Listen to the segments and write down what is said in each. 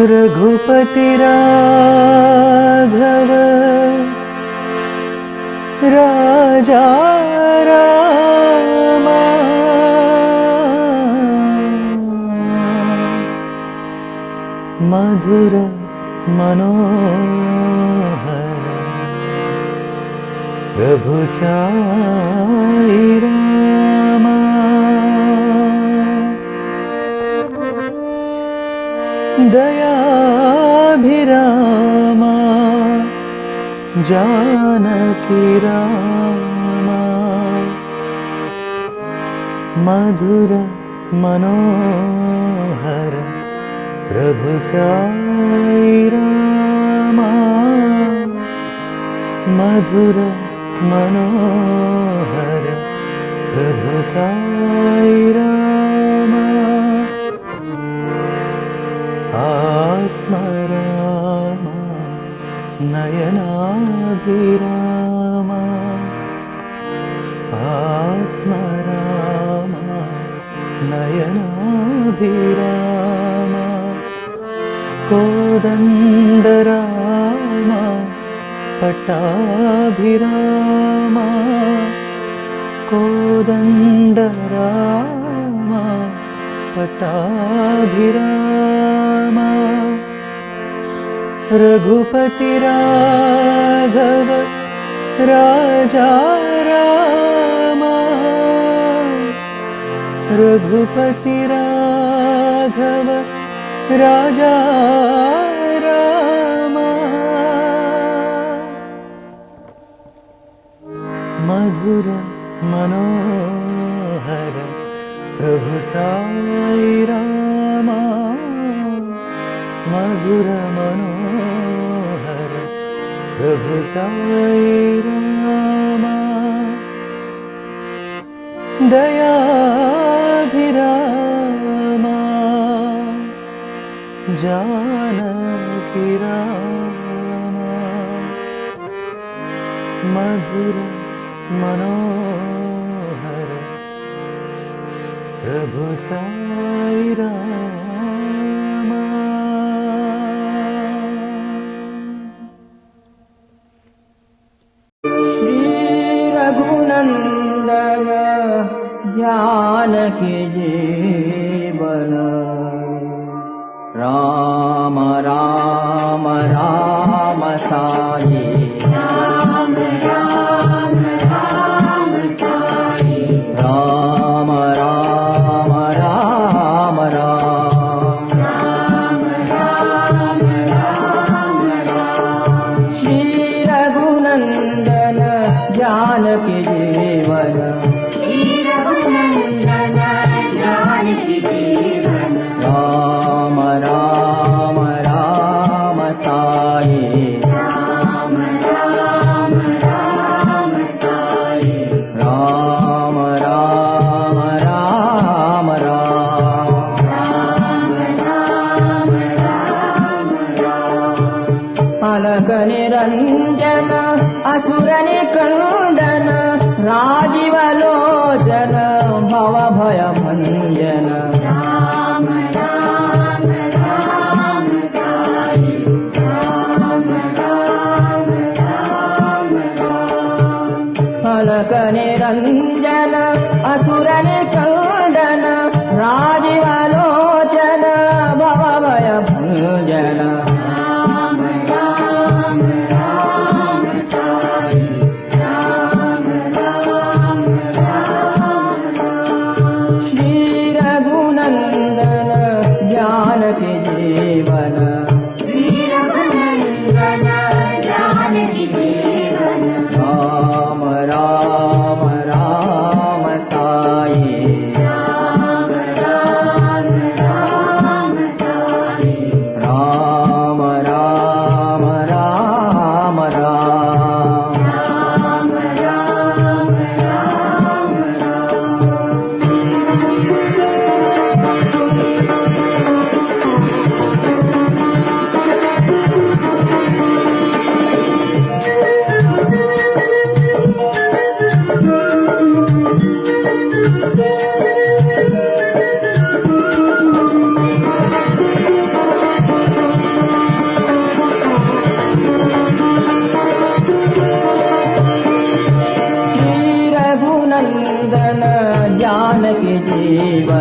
रघुपति राघव राजा राम मधुर मनोहर प्रभु साई राम दयाभिराम जानकी राम मधुर मनोहर प्रभु साई राम मधुर मनोहर प्रभु साई राम आत्मराम नयनाभिराम आत्मराम नयनाभिराम कोदण्डराम पट्टाभिराम कोदण्डराम पट्टाभिराम रघुपति राघव राजा राम रघुपति राघव राजा राम मधुर मनोहर प्रभु साई राम मधुर मनोहर प्रभु साई राम दयाभिराम जानकी राम मधुर मनोहर प्रभु साई राम श्री रघुनंदन जानकी जीवन राम राम राम साई राम राम राम साई राम राम राम राम राम राम राम राम श्री रघुनंदन जानकी जीवन श्री रघुनंदन जानकी जीवन राम राम राम साई राम राम राम साई राम राम राम राम राम राम राम राम अलग निरंजन असुर निकंदन राजीवलोचन भव भय भंजन राम राम राम साई राम राम राम राम अलग निरंजन असुर निकंदन राजीवलोचन भव भय भंजन राम राम राम साई राम राम राम श्री रघु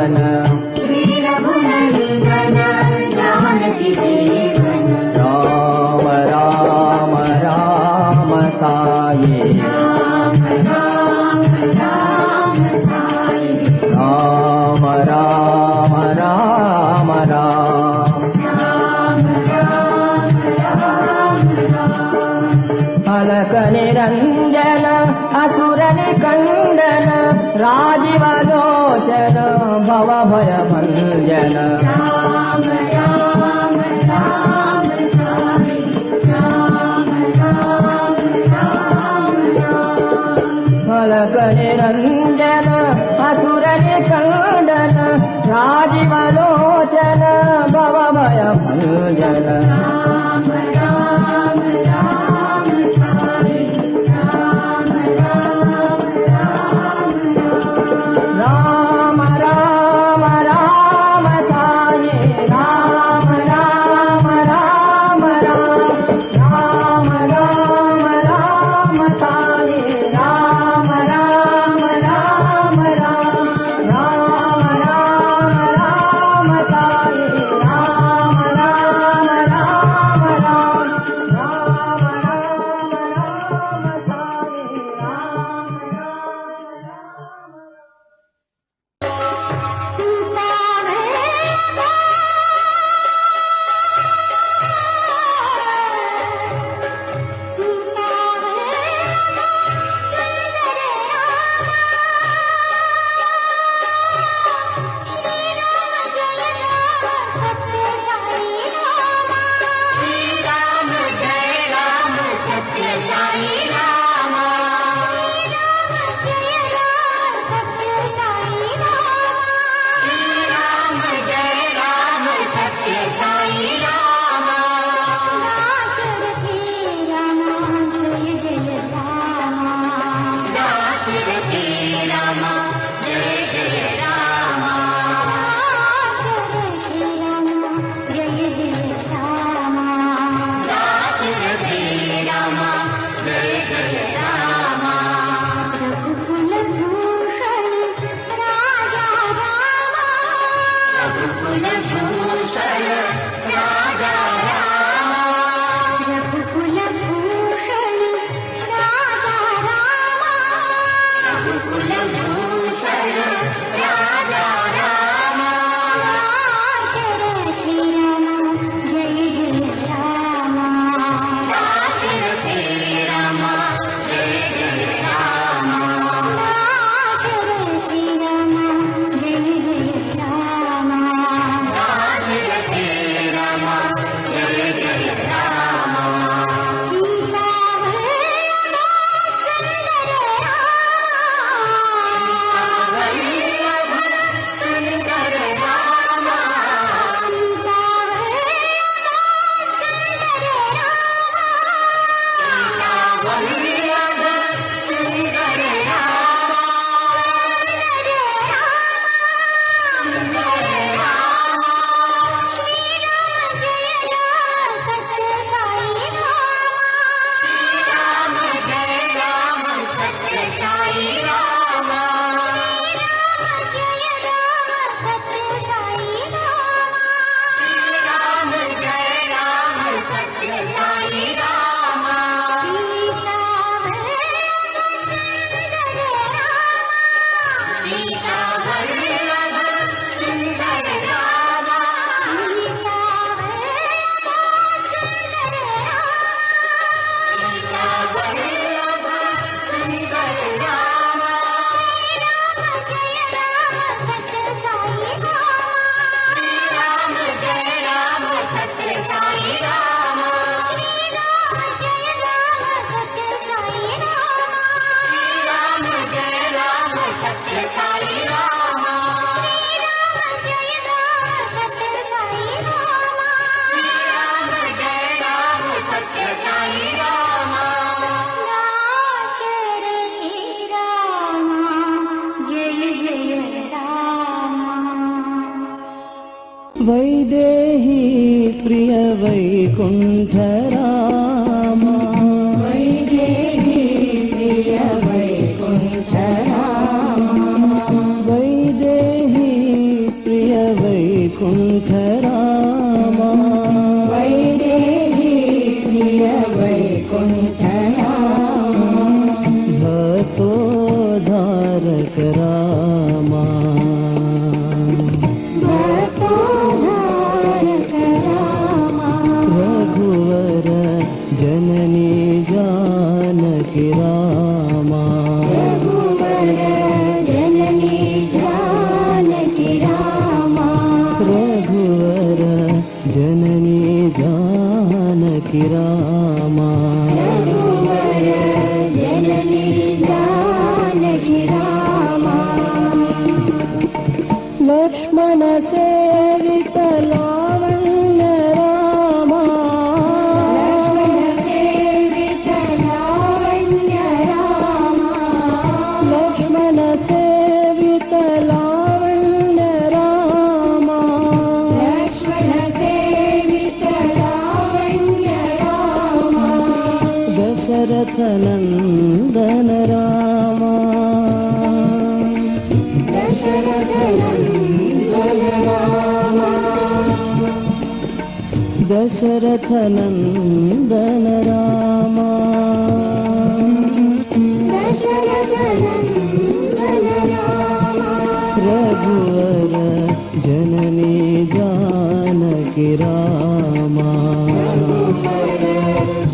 जीवन श्री रघुनंदन जानकी जीवन राम राम राम साई राम राम राम साई राम राम राम राम राम राम राम राम अलक निरंजन असुर निकंदन राजीवलोचन भव भय भंजन राम राम राम साई राम राम राम राम अलक निरंजन असुर निकंदन राजीवलोचन भव भय भंजन राम राम राम साई राम राम राम राम राम राम साई राम राम राम राम राम राम राम साई राम राम राम राम राम राम राम साई राम राम राम राम राम राम राम साई राम वैदेही प्रिय वैकुण्ठरामा वैदेही प्रिय वैकुण्ठरामा वैदेही वैकुण्ठ रामा वैदेही प्रिय वैकुण्ठ रामा भक्तोद्धारक रामा भक्तोद्धारक रामा रघुवर जननी जानकी रामा रघुवर जननी जानकी रामा रघुवर जननी जानकी रामा रघुवर जननी जानकी रामा लक्ष्मण सेवित लावण्य रामा लक्ष्मण सेवित लावण्य रामा लक्ष्मण सेवित लावण्य रामा लक्ष्मण सेवित लावण्य रामा दशरथ नंदन रामा दशरथ नंदन रामा दशरथ नंदन रामा दशरथ नंदन रामा रघुवर जननी जानकी रामा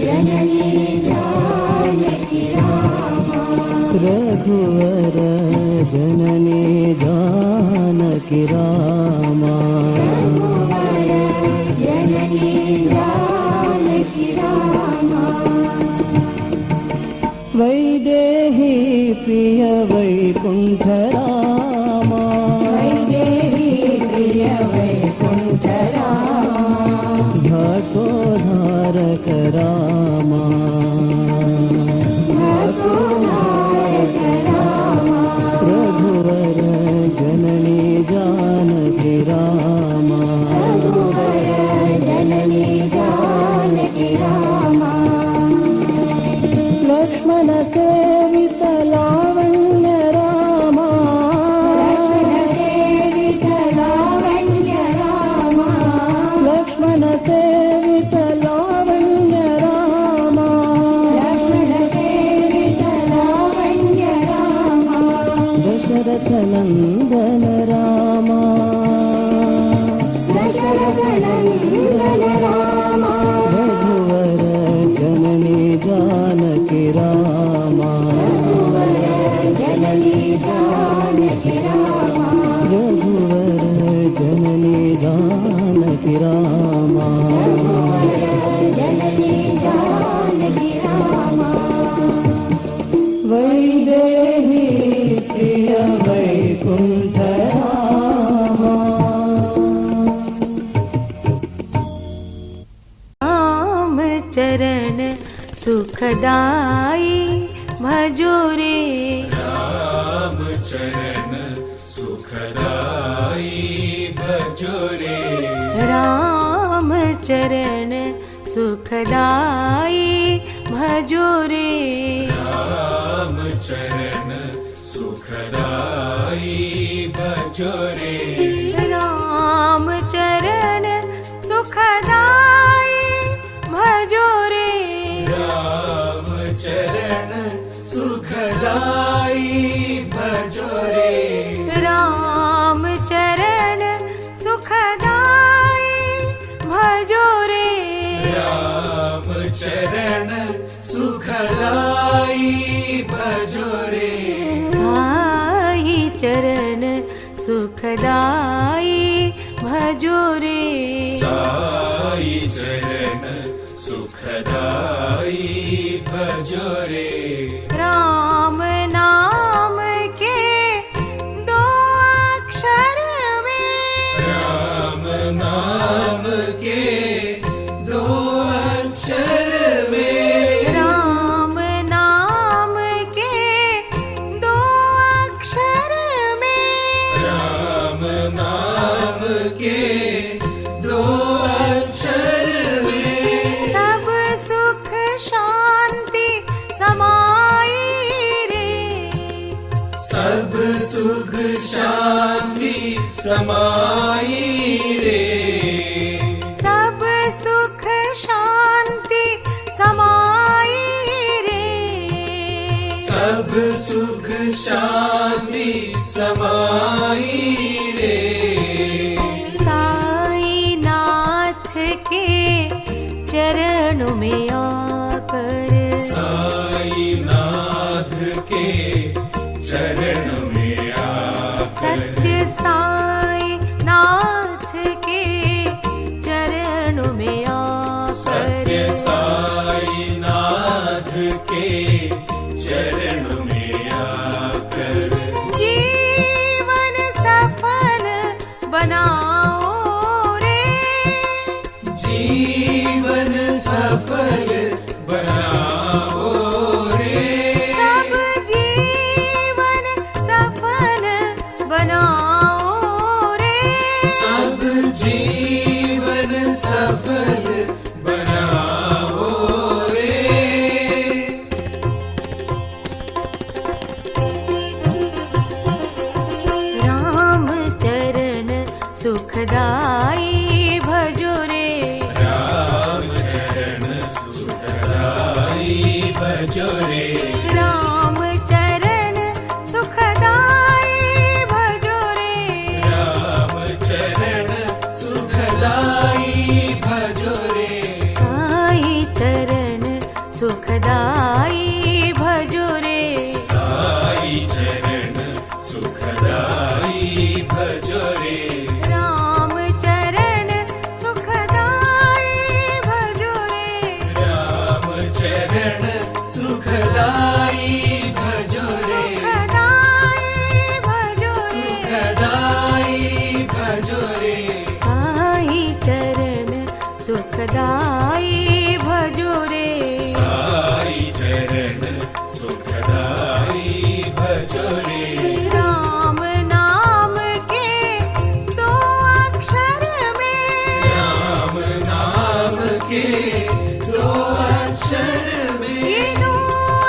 जननी जानकी रामा रघुवर जननी जानकी रामा जननी जानकी रामा वैदेही प्रिय वैकुण्ठ रामा वैदेही प्रिय वैकुण्ठ रामा भक्तोद्धारक रामा भक्तोद्धारक रामा रघुवर जननी जानकी रामा रघुवर जननी जानकी रामा लक्ष्मण सेवित लावण्य रामा लक्ष्मण सेवित लावण्य रामा लक्ष्मण सेवित लावण्य रामा लक्ष्मण सेवित लावण्य रामा दशरथ नंदन रामा दशरथ नंदन रामा रघुवर जननी जानकी रामा जननी जानकी रामा रघुवर जननी जानकी रामा जननी जानकी रामा वैदेही प्रिय वैकुण्ठ रामा राम चरण सुखदाई भजो रे राम चरण सुखदाई भजो रे राम चरण सुखदाई भजो रे राम चरण सुखदाई भजो रे राम चरण सुखदाई भजो रे राम चरण सुखदाई भजो रे राम चरण सुखदाई भजो रे राम चरण सुखदाई भजो रे साई चरण सुखदाई भजो रे साई चरण सुखदाई भजो रे राम नाम के दो अक्षर में राम नाम के दो अक्षर में राम नाम के दो अक्षर में राम नाम के दो अक्षर में सब सुख शांति समाई रे सब सुख शांति समाई रे। सब सुख शांति समाई रे। सब सुख शांति समाई रे। साई नाथ के चरणों में आकर, साई नाथ के चरण में आकर, सत्य साई नाथ के चरणों में आकर, सत्य साई नाथ के चरण में आकर, जीवन सफल बनाओ रे। जीवन सफल बनाओ रे। सब जीवन सफल बनाओ रे। सब जीवन सफल बनाओ रे। राम चरण सुखदाई भजो रे। राम चरण सुखदाई भजो रे। राम चरण सुखदाई भजो रे। राम चरण सुखदाई भजो रे। साई चरण सुखदाई भजो रे। साई चरण सुखदाई भजो रे। राम चरण सुखदाई भजो रे। राम चरण सुखदाई भजो रे। सुखदाई भजो रे। सुखदाई भजो रे। साई चरण सुखदाई भजो रे। साई चरण सुखदाई भजो रे। राम नाम के दो अक्षर में, राम नाम के दो अक्षर में, ये दो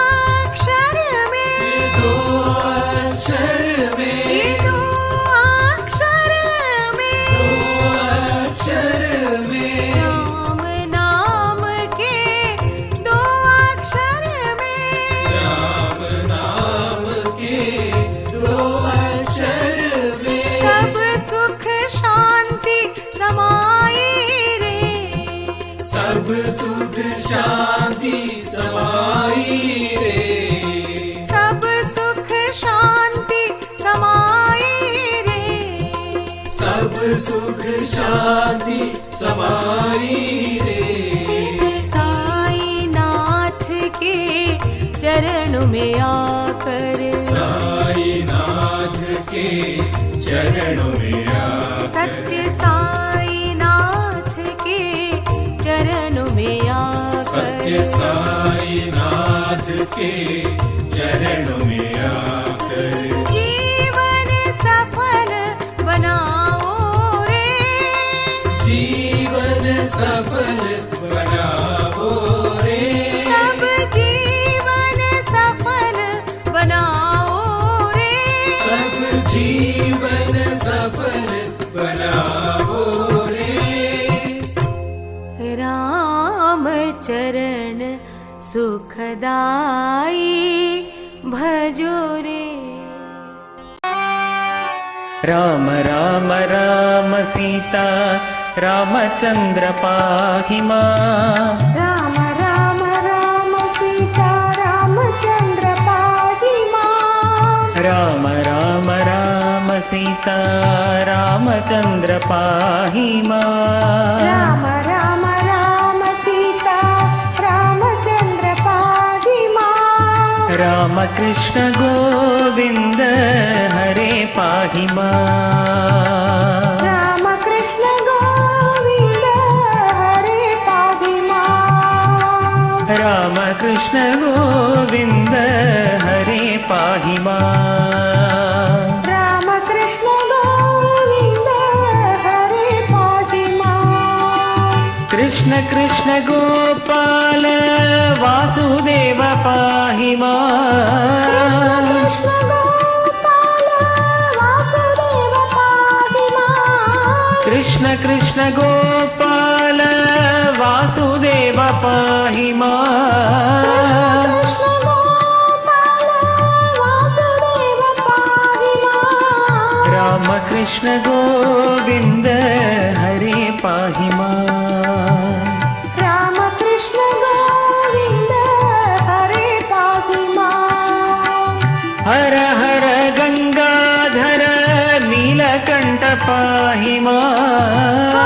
अक्षर में, दो अक्षर में, ये दो अक्षर में, दो अक्षर में, राम नाम के दो अक्षर में, राम नाम के दो अक्षर में, सब सुख शांति समाई रे। सब सुख शांति समाई रे। सब सुख शांति समाई रे। सब सुख शांति समाई रे। साई नाथ के चरणों में आकर, साई नाथ के चरणों में आकर, सत्य साई नाथ के चरणों में आकर, सत्य साई नाथ के चरणों में आकर, जीवन सफल बनाओ रे। जीवन सफल बनाओ रे। सब जीवन सफल बनाओ रे। सब जीवन सफल बनाओ रे। राम चरण सुखदाई भजो रे। राम राम राम सीता रामचंद्र पाहि मां। राम राम राम सीता रामचंद्र पाहि मां। राम राम राम सीता रामचंद्र पाहि मां। राम राम राम सीता रामचंद्र पाहि मां। राम कृष्ण गोविंद हरे पाहि मां। राम कृष्ण गोविंद हरे पाहि मां। राम कृष्ण गोविंद हरे पाहि मां। राम कृष्ण गोविंद हरे पाहि मां। कृष्ण कृष्ण गोपाल वासुदेव पाहि मां। कृष्ण गोपाल वासुदेव पाहि कृष्ण गोविन्द हरे पाहि माम् रामकृष्ण गोविन्द हरे पाहि माम् हर हर गङ्गाधर नीलकण्ठ पाहि माम्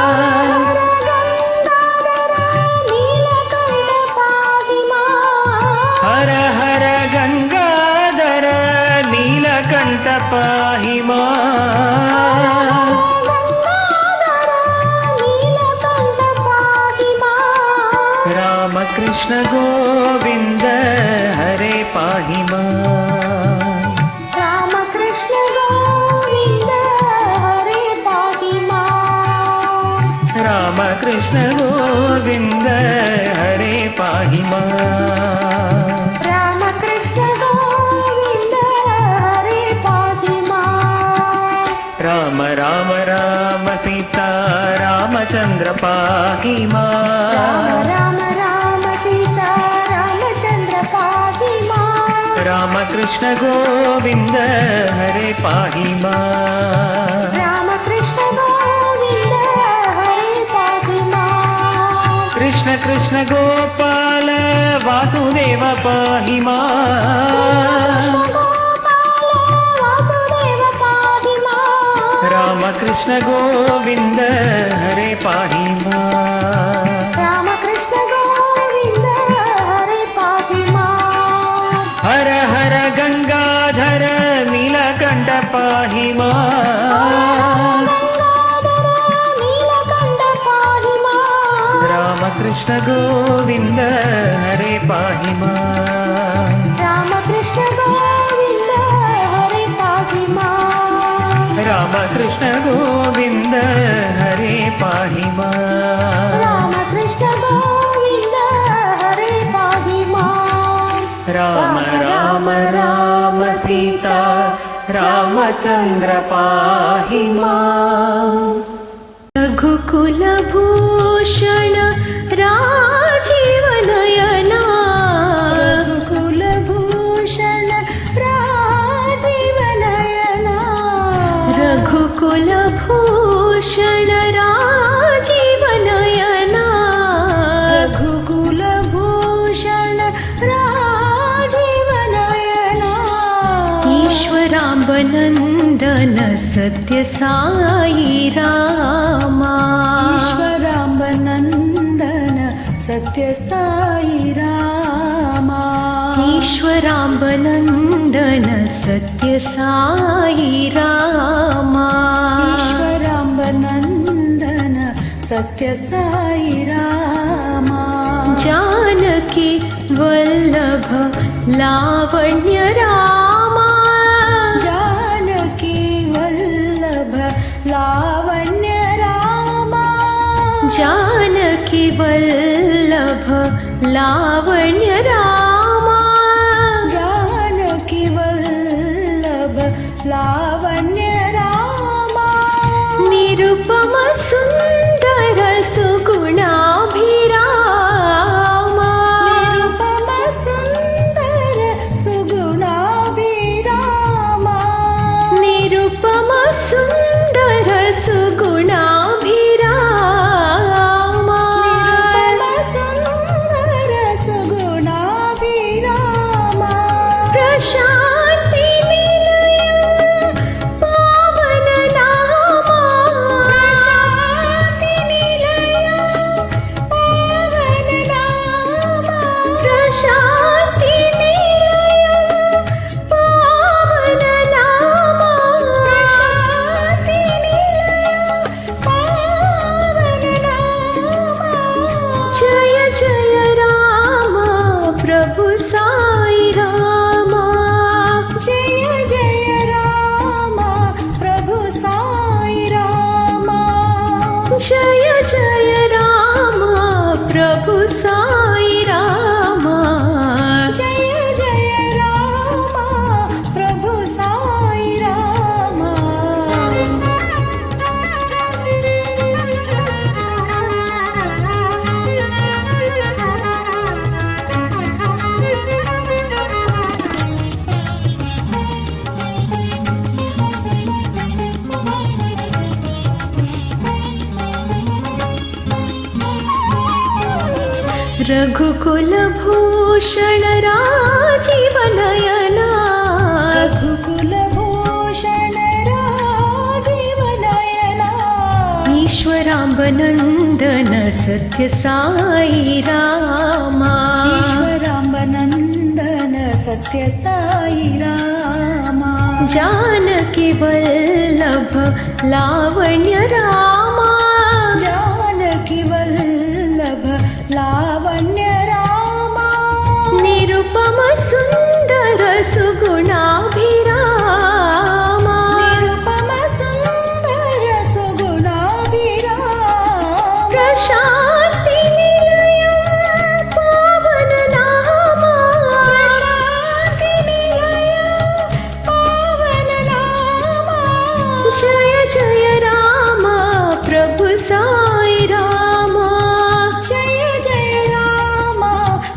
हर हर गङ्गाधर नीलकण्ठ पाहि माम् रामकृष्ण गोविन्द हरे पाहि माम् रामकृष्ण गोविन्द हरे पाहि माम् रामकृष्ण गोविन्द हरे पाहि माम् रामकृष्ण गोविन्द हरे पाहि माम् राम राम राम सीता रामचन्द्र पाहि माम् राम राम सीता रामचन्द्र पाहि माम् रामकृष्ण गोविन्द हरे पाहि माम् रामकृष्ण गोविन्द हरे पाहि माम् कृष्ण कृष्ण गोपाल वासुदेव पाहि माम् वासुदेव पाहि माम् रामकृष्ण गोविन्द हरे पाहि माम् रामकृष्ण गोविन्द हरे पाहि माम् हर हर गङ्गाधर नीलकण्ठ पाहि माम् नीलकण्ठ पाहि माम् रामकृष्ण गोविन्द हरे पाहि माम् रामकृष्ण गोविन्द हरे पाहि माम् रामकृष्ण गोविन्द हरे पाहि माम् रामकृष्ण गोविन्द हरे पाहि माम् राम राम राम सीता रामचन्द्र पाहि माम् रघुकुलभूषण राजीवनयना रघुकुलभूषण राजीवनयना रघुकुलभूषण राजीवनयना रघुकुलभूषण राजीवनयना ईश्वराम्बनन्दन सत्य साई रामा ईश्वराम्बनन्दन सत्य साई रामा ईश्वराम्बनन्दन सत्य साई रामा ईश्वराम्बनन्दन सत्य साई रामा जानकी वल्लभ लावण्य रामा जानकी वल्लभ लावण्य रामा जानकी वल्लभ लावण्य रामा जानकी वल्लभ लावण्य रामा निरुपम सुन्दर सुगुणाभिरामा निरुपम सुन्दर सुगुणाभिरामा निरुपम सुन्दर सुगुणाभिरामा निरुपम सुन्दर सुगुणाभिरामा प्रशान्ति निलय पावन नामा प्रशान्ति निलय पावन नामा प्रशान्ति निलय पावन नामा प्रशान्ति निलय पावन नामा जय जय राम प्रभु साई रामा जय जय राम प्रभु साई रामा जय जय राम प्रभु साई रामा जय जय राम प्रभु साई रामा रघुकुलभूषण राजीवनयना रघुकुलभूषण राजीवनयना ईश्वराम्बनन्दन सत्य साई रामा ईश्वराम्बनन्दन सत्य साई रामा जानकी वल्लभ लावण्य रामा जानकी वल्लभ लावण्य रामा निरुपम सुन्दर सुगुणाभिरामा निरुपम सुन्दर सुगुणाभिरामा प्रशान्ति निलय पावन नामा प्रशान्ति निलय पावन नामा जय जय राम प्रभु साई रामा जय जय राम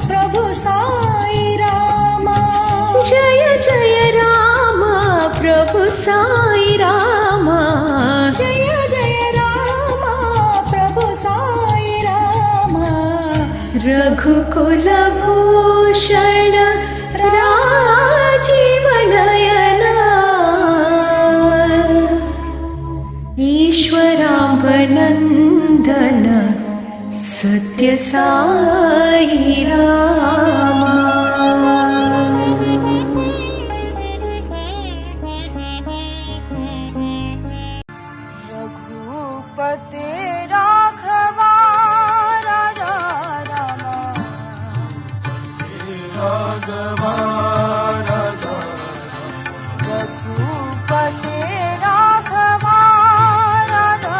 प्रभु साई रामा जय जय राम प्रभु साई रामा जय जय राम प्रभु साई रामा रघुकुलभूषण राजीवनयना ईश्वराम्बनन्दन सत्य साई रामा रघुपते राघवा राजा रामा रघुपते राघवा राजा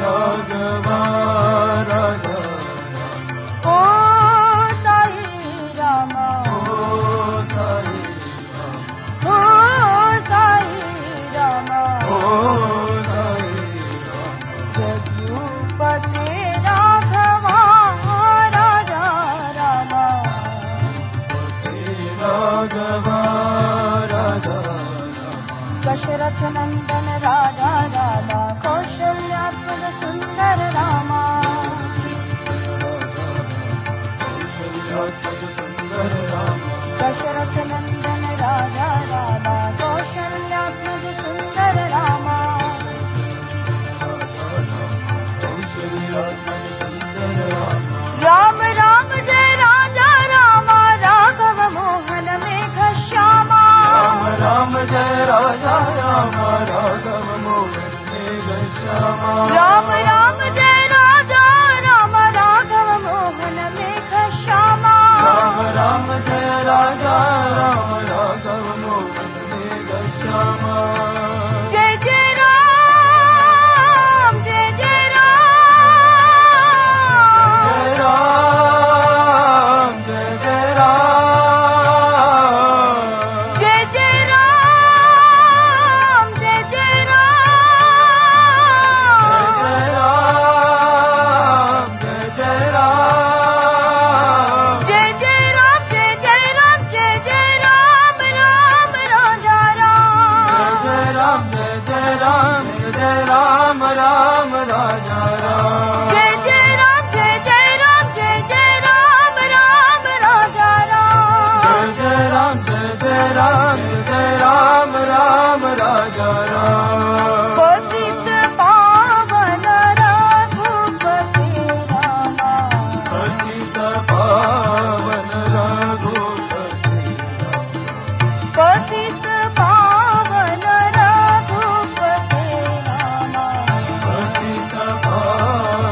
रामा ओ साई रामा ओ साई रामा रघुपते राघवा राजा रामा दशरथ नंदन राजा रामा कौशल्यात्मज सुंदर रामा दशरथ नंदन राजा रामा कौशल्यात्मज सुंदर रामा राम राम जय राजा रामा राघव मोहन मेघ श्यामा राम जय राजा राम राघव मोहन मेघ श्यामा राम राम जय राजा राम राघव मोहन मेघ श्यामा राम राम जय राजा राम राघव मोहन मेघ श्यामा जय जय राम जय जय राम जय राम जय जय राम जय जय राम जय जय राम जय राम जय जय राम जय जय राम जय जय राम जय जय राम राम राजा राम जय राम जय जय राम जय राम राम राजा राम जय जय राम जय जय राम जय जय राम राम राजा राम जय जय राम जय जय राम जय राम राम राजा राम पतित पावन रघुपति रामा पतित पावन रघुपति पतित पावन रघुपति रामा पतित पावन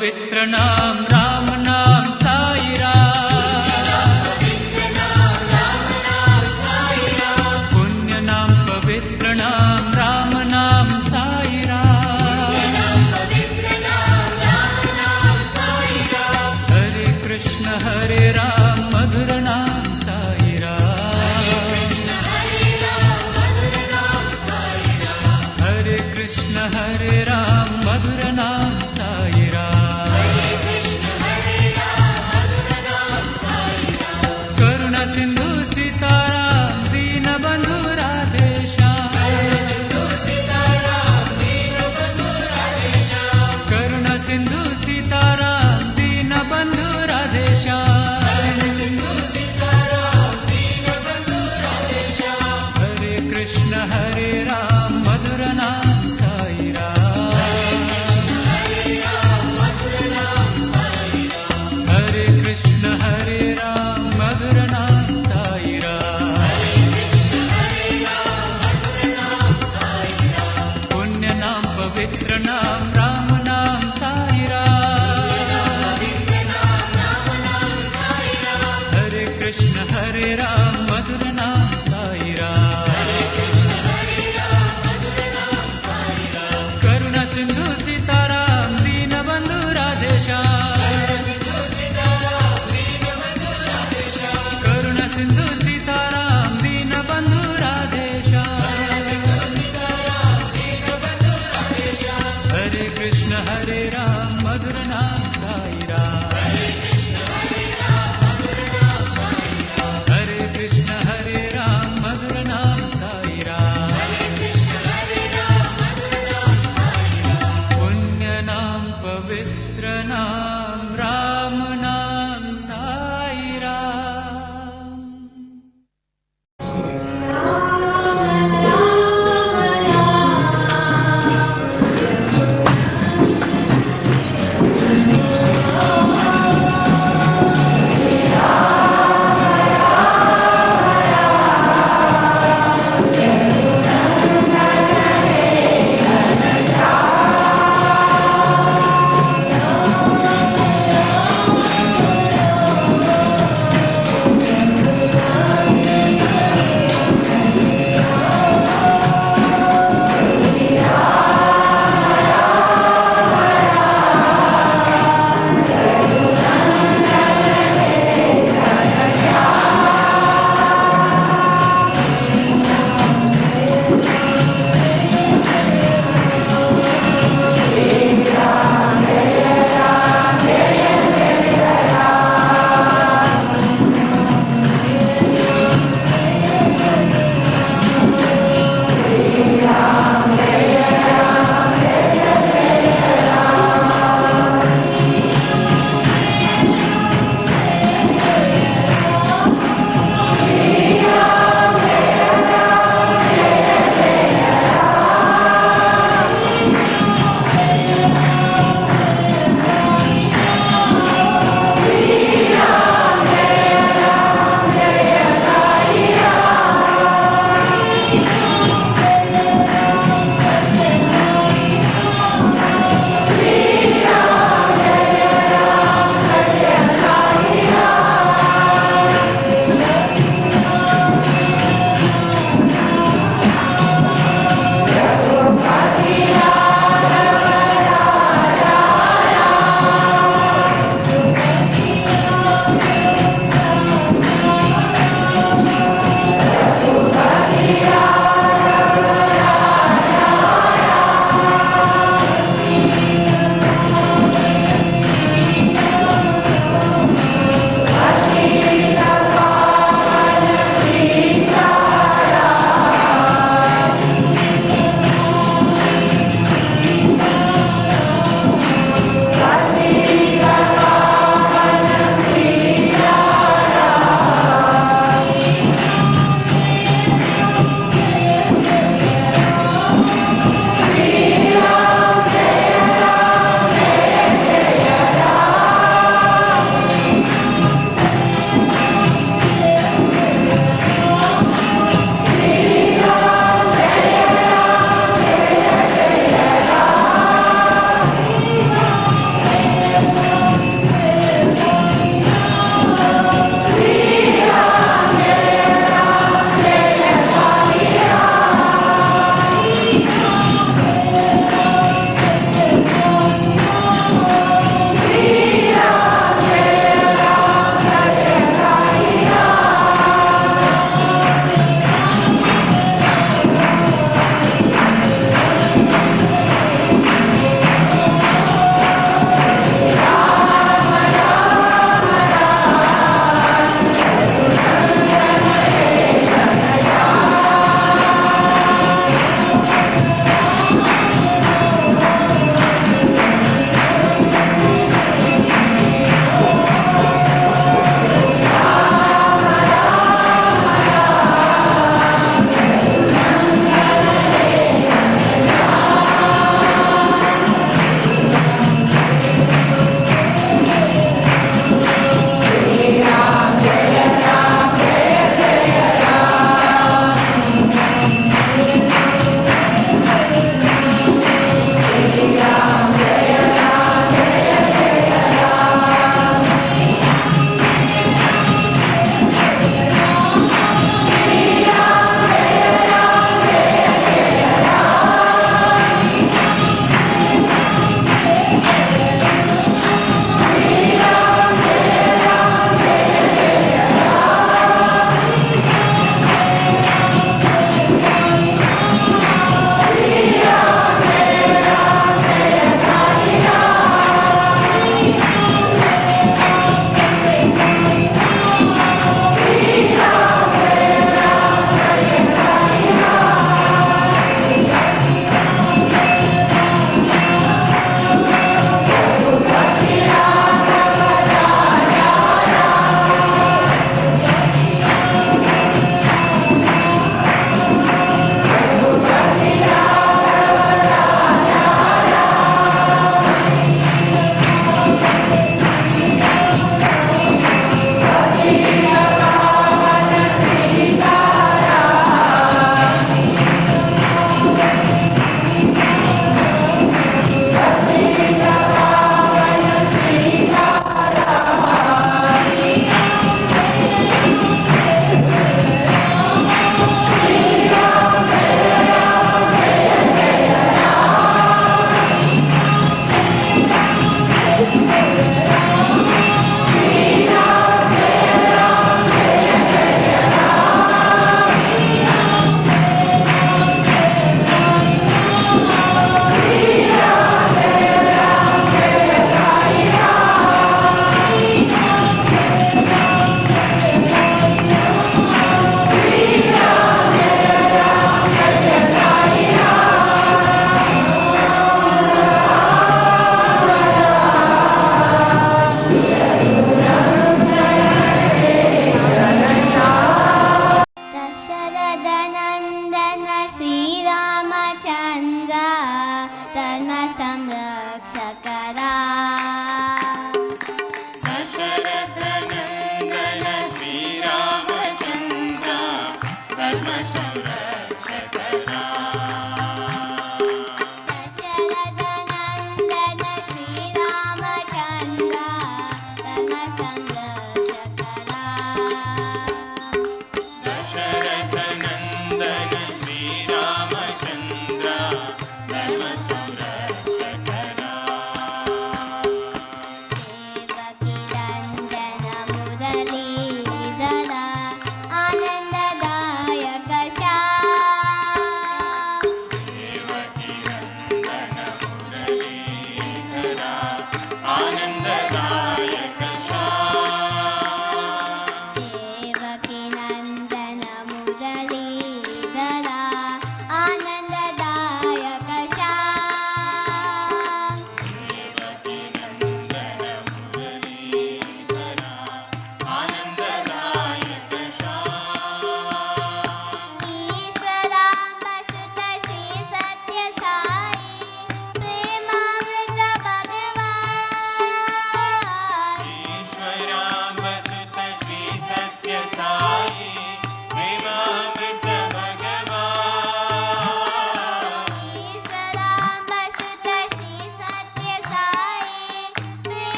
पवित्र नाम राम नाम साई राम, पुण्य नाम पवित्र नाम राम नाम साई राम, हरे कृष्ण हरे राम मधुर नाम साई राम, हरे कृष्ण हरे राम मधुर नाम साई राम,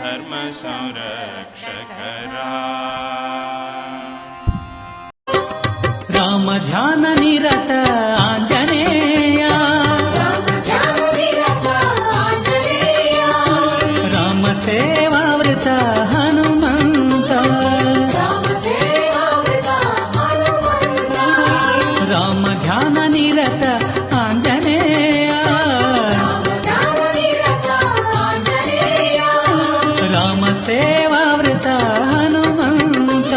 ಧರ್ಮ ಸಂರಕ್ಷಕರಾ. ರಾಮ ಧ್ಯಾನ ನಿರತ ಆಂಜನೇಯ, ರಾಮ ಸೇವಾವೃತ ಹನುಮಂತ, ರಾಮ ಧ್ಯಾನ ನಿರತ ಆಂಜನೇಯ, ರಾಮ ಸೇವಾವೃತ ಹನುಮಂತ.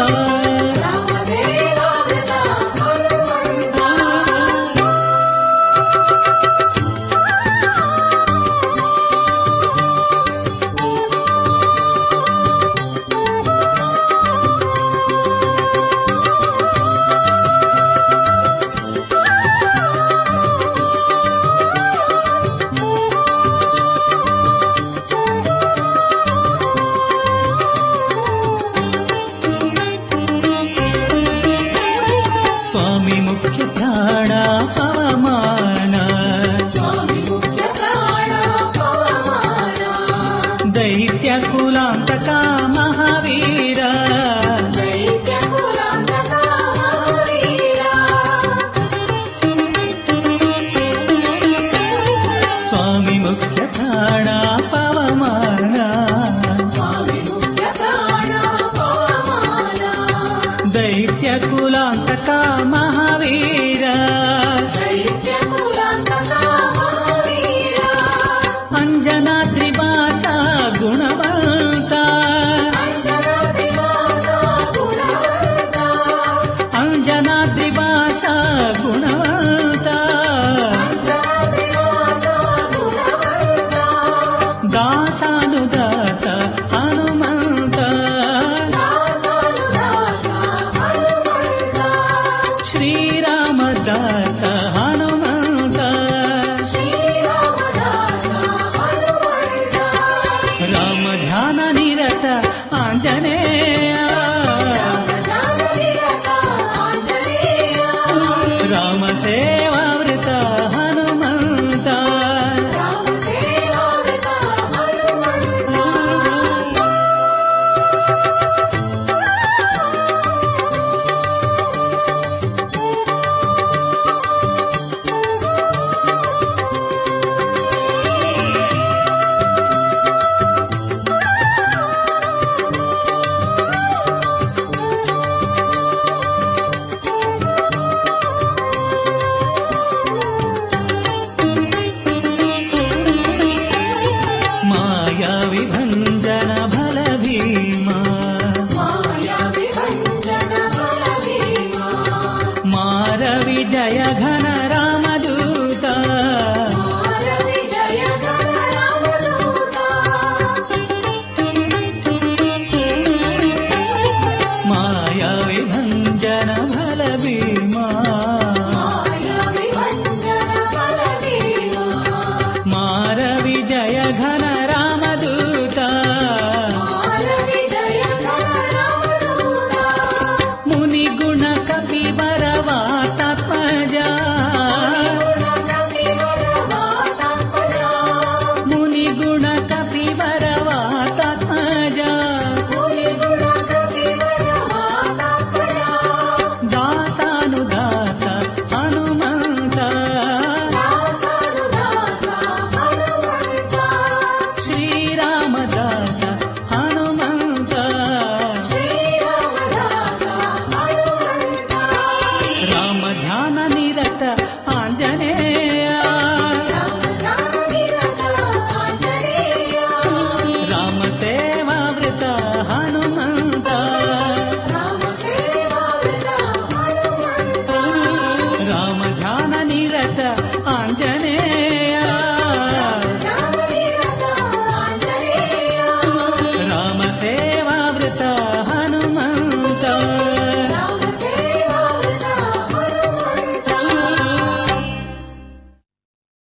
ಸ್ವಾಮಿ ಮುಖ್ಯ ಪ್ರಾಣ ಪವಮಾನ, ದೈತ್ಯ ಕುಲಾಂತಕ ಮಹಾವೀರ, ಸ್ವಾಮಿ ಮುಖ್ಯ ಪ್ರಾಣ ಪವಮಾನ, ದೈತ್ಯ ಕುಲಾಂತಕ ಮಹಾವೀರ, ಅಂಜನಾದ್ರಿವಾಸ ಗುಣವಂತ, ಅಂಜನಾದ್ರಿವಾಸ ಗುಣವಂತ, ದಾಸಾನುದಾಸ ಹನುಮಂತ, ಶ್ರೀರಾಮದಾಸ ಹನುಮಂತ, ರಾಮ ಧ್ಯಾನ ನಿರತ ಆಂಜನೇಯ,